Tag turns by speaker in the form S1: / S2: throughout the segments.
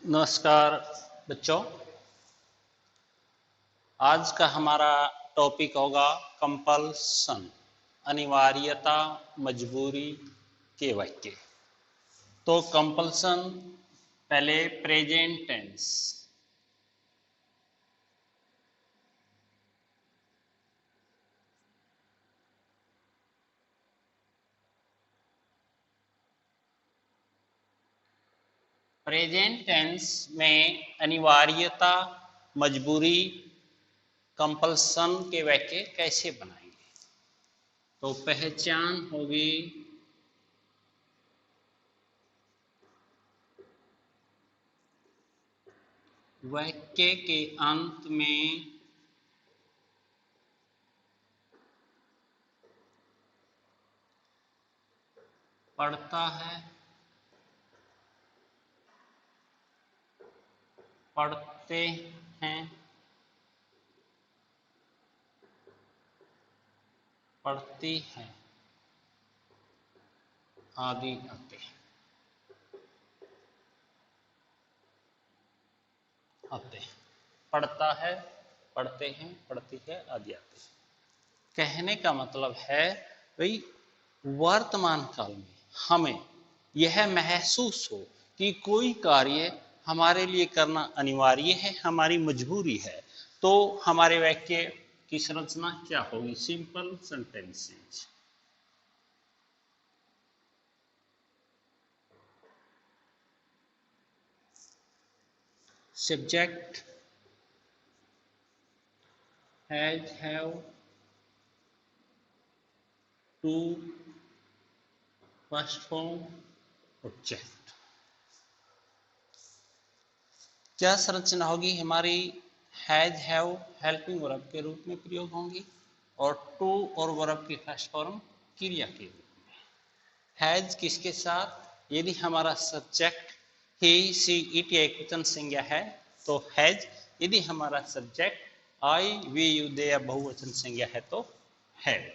S1: नमस्कार बच्चों। आज का हमारा टॉपिक होगा कंपल्सन, अनिवार्यता, मजबूरी के वाक्य। तो कंपल्सन पहले प्रेजेंट टेंस। प्रेजेंट टेंस में अनिवार्यता, मजबूरी, कंपल्सन के वाक्य कैसे बनाएंगे? तो पहचान होगी वाक्य के अंत में पढ़ता है, पढ़ते हैं, पढ़ती है आदि आते हैं। पढ़ता है, पढ़ते हैं, पढ़ती है आदि आते हैं। कहने का मतलब है भाई वर्तमान काल में हमें यह महसूस हो कि कोई कार्य हमारे लिए करना अनिवार्य है, हमारी मजबूरी है, तो हमारे वाक्य की संरचना क्या होगी? Simple sentences. Subject has, have, to, first form, object. क्या संरचना होगी हमारी? हैज, हैव हेल्पिंग वर्ब के रूप में प्रयोग होंगी और टू और वर्ब की फर्स्ट फॉर्म क्रिया के रूप में। हैज किसके साथ? यदि हमारा सब्जेक्ट ही, सी, इट या एकवचन संज्ञा है तो हैज। यदि हमारा सब्जेक्ट आई, वी, यू, दे या बहुवचन संज्ञा है तो हैव।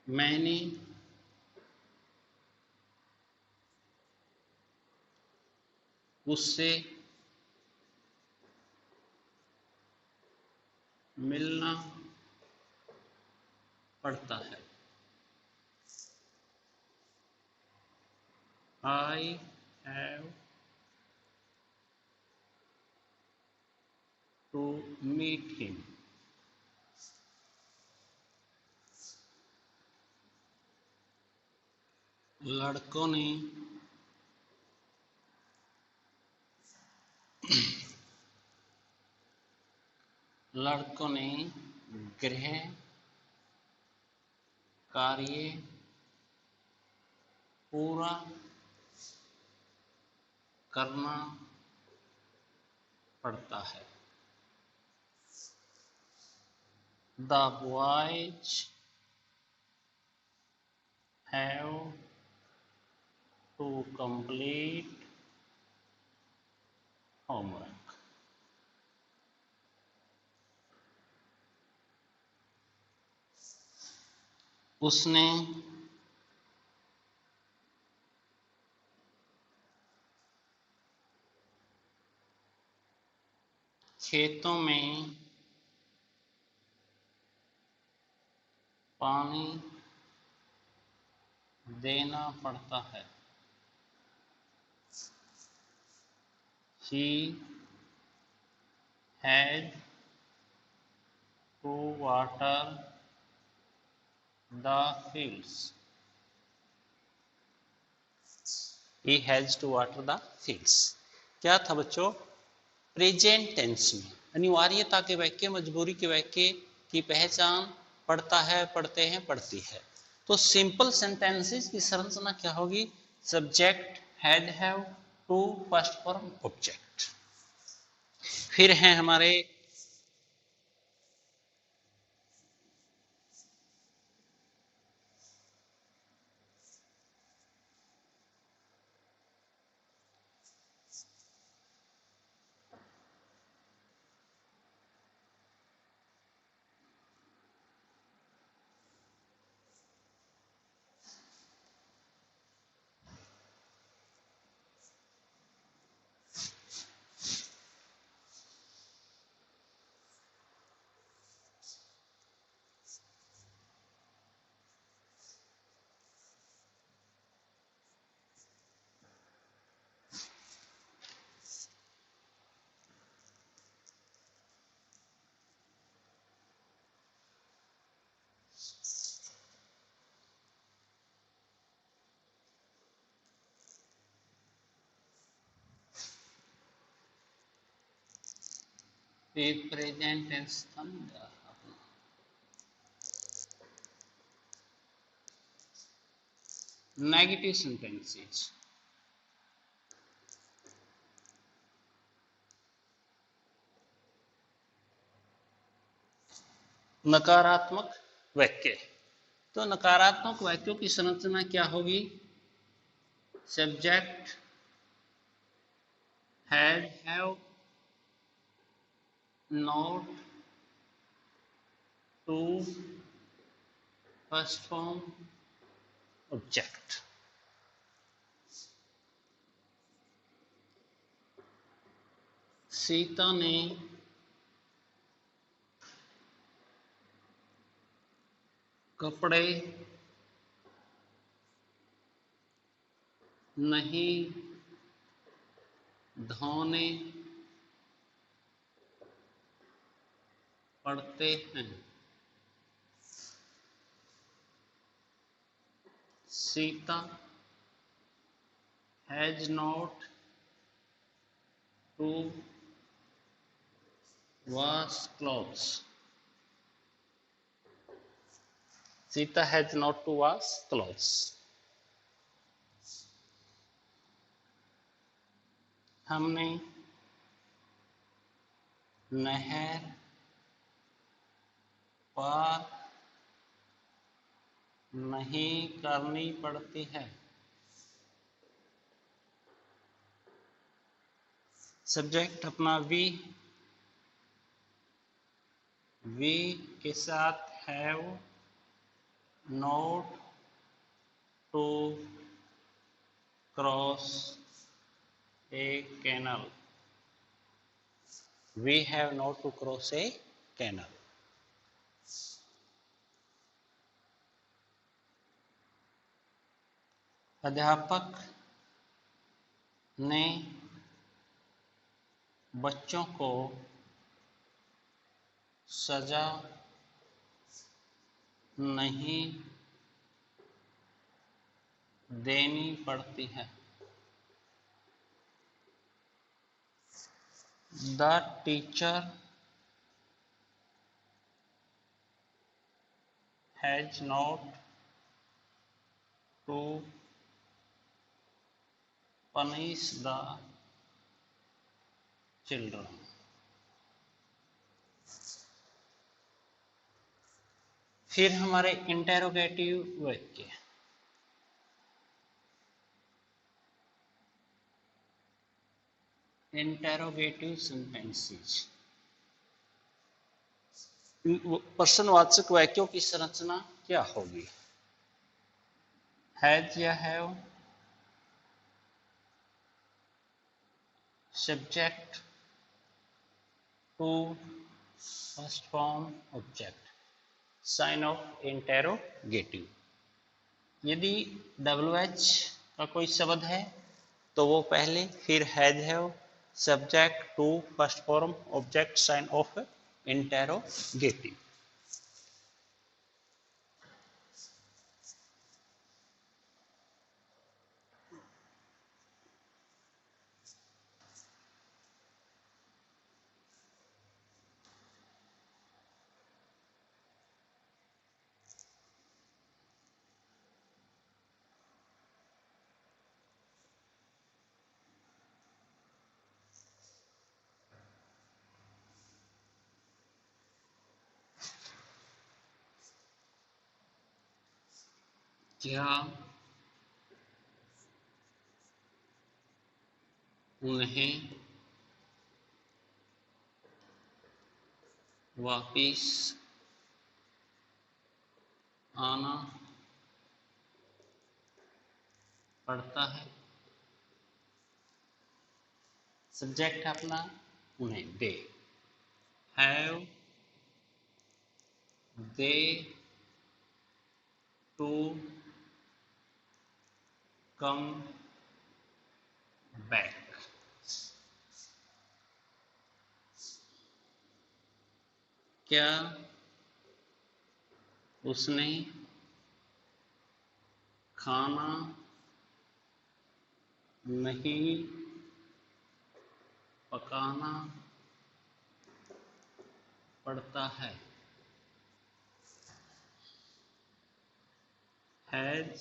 S1: मैंने उससे मिलना पड़ता है। I have to meet him. लड़कों ने लड़कों ने गृह कार्य पूरा करना पड़ता है। The boys have to complete homework. उसने खेतों में पानी देना पड़ता है। He had to water the fields. He has to water the fields. क्या था बच्चों? प्रेजेंट टेंस में अनिवार्यता के वाक्य, मजबूरी के वाक्य की पहचान पढ़ता है, पढ़ते हैं, पढ़ती है। तो सिंपल सेंटेंसेस की संरचना क्या होगी? Subject had, have, to, first form, object. फिर हैं हमारे प्रेजेंट टेंस नेगेटिव सेंटेंसेस। नकारात्मक वाक्य। तो नकारात्मक वाक्यों की संरचना क्या होगी? Subject had, have, not, to, first form, object. Sita ने कपड़े नहीं धोने पड़ते हैं। Sita has not to wash clothes. Sita has not to wash clothes. हमने नहर पार नहीं करनी पड़ती है। सब्जेक्ट अपना वी के साथ have, not to cross a canal. We have not to cross a canal. अध्यापक ने बच्चों को सजा नहीं देनी पड़ती है। The teacher has not to punish the children. फिर हमारे इंटेरोगेटिव वाक्य। Interrogative sentences. प्रश्नवाचक वाक्यों की संरचना क्या होगी? हैज या have, subject, to, first form, object. Sign of interrogative. यदि WH का कोई शब्द है तो वो पहले, फिर has, have, subject, to, first form, object, sign of interrogative. क्या उन्हें वापिस आना पड़ता है? सब्जेक्ट अपना उन्हें, they. Have they to come back? क्या उसने खाना नहीं पकाना पढ़ता है, has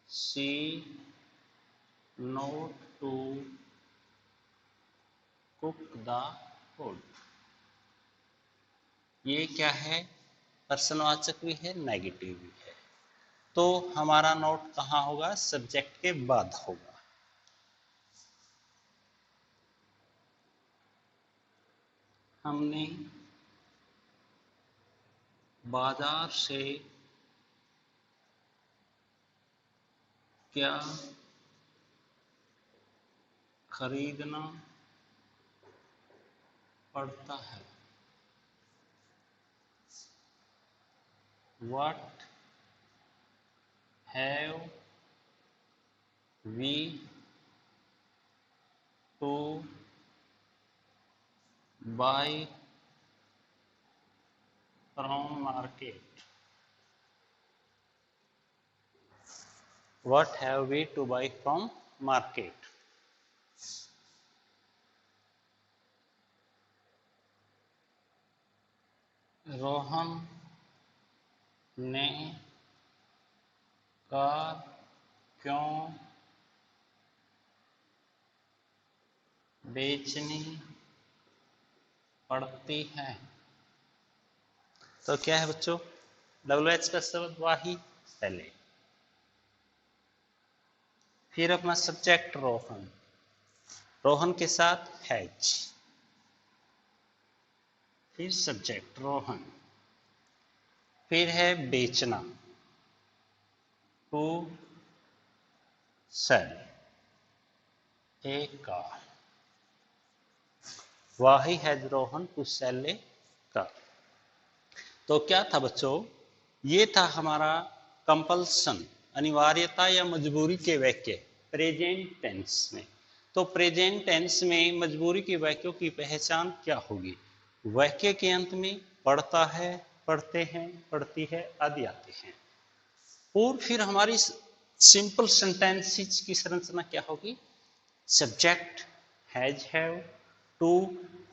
S1: she not to cook the food. ये क्या है, प्रश्नवाचक भी है, नेगेटिव भी है, तो हमारा नोट कहाँ होगा, सब्जेक्ट के बाद होगा। हमने बाजार से क्या खरीदना पड़ता है, What have we to buy from market? What have we to buy from market? Rohan ने कार क्यों बेचनी पड़ती है। तो क्या है बच्चों, WH का शब्द वाही पहले, फिर अपना सब्जेक्ट रोहन, रोहन के साथ हैज, फिर सब्जेक्ट रोहन, फिर है बेचना, टू सेल ए कार, वाही has Rohan to sell a car. तो क्या था बच्चों, ये था हमारा कंपल्सन, अनिवार्यता या मजबूरी के वाक्य प्रेजेंट टेंस में। तो प्रेजेंट टेंस में मजबूरी के वाक्यों की पहचान क्या होगी, वाक्य के अंत में पढ़ता है, पढ़ते हैं, पढ़ती है आदि आते हैं, और फिर हमारी सिंपल सेंटेंसेस की संरचना क्या होगी, subject has have to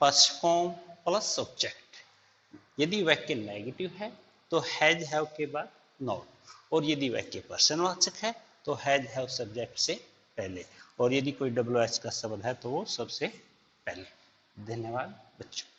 S1: first form plus subject. यदि वाक्य नेगेटिव है तो हैज हैव के बाद नॉट, और यदि वाक्य प्रश्नवाचक है तो हैज हैव सब्जेक्ट से पहले, और यदि कोई WH का शब्द है तो वो सबसे पहले। धन्यवाद बच्चों।